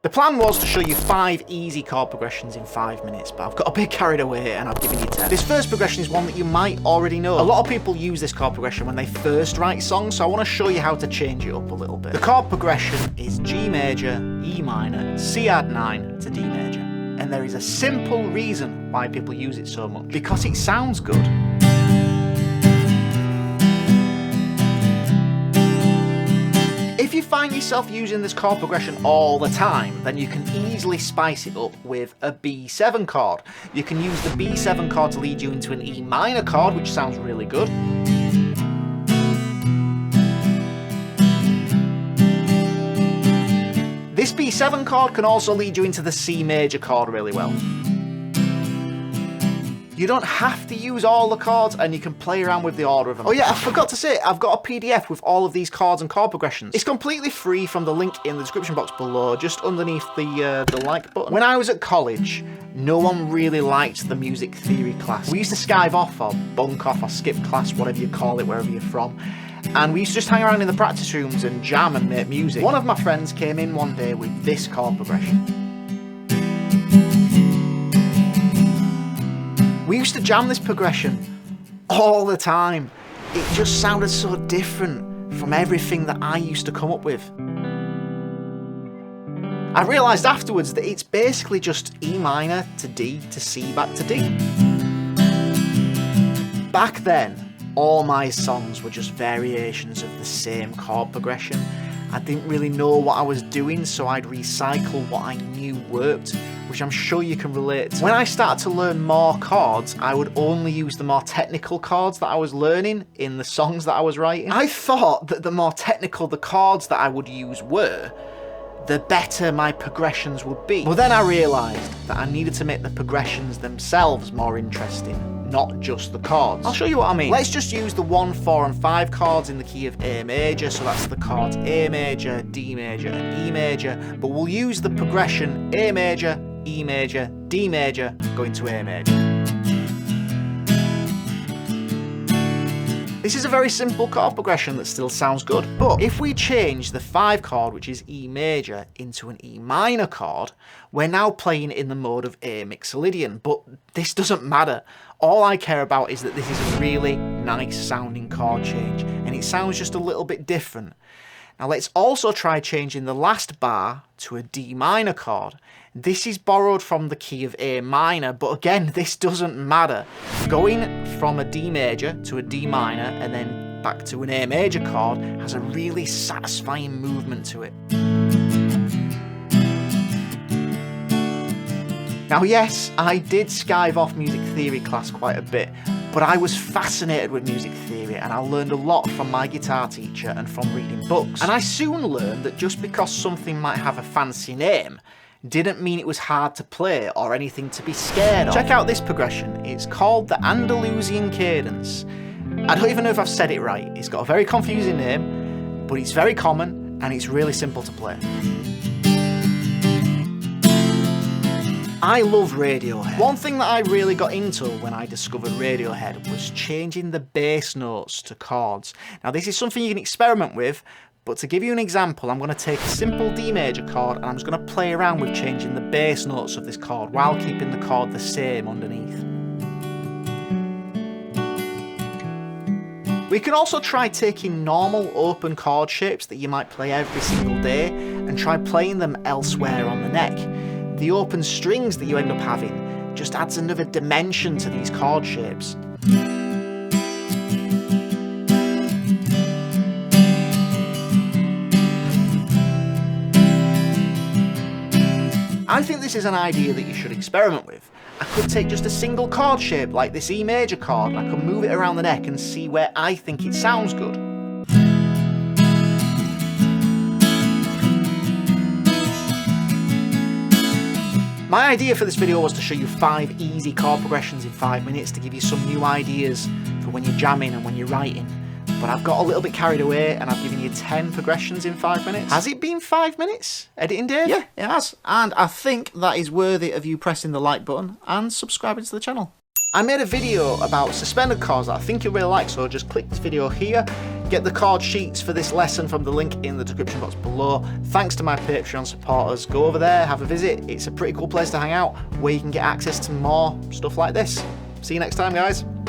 The plan was to show you 5 easy chord progressions in 5 minutes, but I've got a bit carried away and I've given you 10. This first progression is one that you might already know. A lot of people use this chord progression when they first write songs, so I want to show you how to change it up a little bit. The chord progression is G major, E minor, C add 9 to D major. And there is a simple reason why people use it so much. Because it sounds good. If you find yourself using this chord progression all the time, then you can easily spice it up with a B7 chord. You can use the B7 chord to lead you into an E minor chord, which sounds really good. This B7 chord can also lead you into the C major chord really well. You don't have to use all the chords, and you can play around with the order of them. Oh yeah, I forgot to say, I've got a PDF with all of these chords and chord progressions. It's completely free from the link in the description box below, just underneath the like button. When I was at college, no one really liked the music theory class. We used to skive off, or bunk off, or skip class, whatever you call it, wherever you're from. And we used to just hang around in the practice rooms and jam and make music. One of my friends came in one day with this chord progression. We used to jam this progression all the time. It just sounded so different from everything that I used to come up with. I realised afterwards that it's basically just E minor to D to C back to D. Back then, all my songs were just variations of the same chord progression. I didn't really know what I was doing, so I'd recycle what I knew worked, which I'm sure you can relate to. When I started to learn more chords, I would only use the more technical chords that I was learning in the songs that I was writing. I thought that the more technical the chords that I would use were, the better my progressions would be. But then I realised that I needed to make the progressions themselves more interesting, not just the chords. I'll show you what I mean. Let's just use the 1, 4 and 5 chords in the key of A major, so that's the chords A major, D major and E major, but we'll use the progression A major, E major, D major, going to A major. This is a very simple chord progression that still sounds good, but if we change the 5 chord, which is E major, into an E minor chord, we're now playing in the mode of A mixolydian, but this doesn't matter. All I care about is that this is a really nice sounding chord change, and it sounds just a little bit different. Now let's also try changing the last bar to a D minor chord. This is borrowed from the key of A minor, but again, this doesn't matter. Going from a D major to a D minor and then back to an A major chord has a really satisfying movement to it. Now yes, I did skive off music theory class quite a bit, but I was fascinated with music theory and I learned a lot from my guitar teacher and from reading books. And I soon learned that just because something might have a fancy name didn't mean it was hard to play or anything to be scared of. Check out this progression. It's called the Andalusian Cadence. I don't even know if I've said it right. It's got a very confusing name, but it's very common and it's really simple to play. I love Radiohead. One thing that I really got into when I discovered Radiohead was changing the bass notes to chords. Now this is something you can experiment with, but to give you an example, I'm going to take a simple D major chord and I'm just going to play around with changing the bass notes of this chord while keeping the chord the same underneath. We can also try taking normal open chord shapes that you might play every single day and try playing them elsewhere on the neck. The open strings that you end up having just adds another dimension to these chord shapes. I think this is an idea that you should experiment with. I could take just a single chord shape like this E major chord and I could move it around the neck and see where I think it sounds good. My idea for this video was to show you 5 easy chord progressions in 5 minutes to give you some new ideas for when you're jamming and when you're writing. But I've got a little bit carried away and I've given you 10 progressions in 5 minutes. Has it been 5 minutes, editing Dave? Yeah, it has. And I think that is worthy of you pressing the like button and subscribing to the channel. I made a video about suspended chords that I think you'll really like, so just click this video here. Get the chord sheets for this lesson from the link in the description box below. Thanks to my Patreon supporters. Go over there, have a visit. It's a pretty cool place to hang out where you can get access to more stuff like this. See you next time, guys.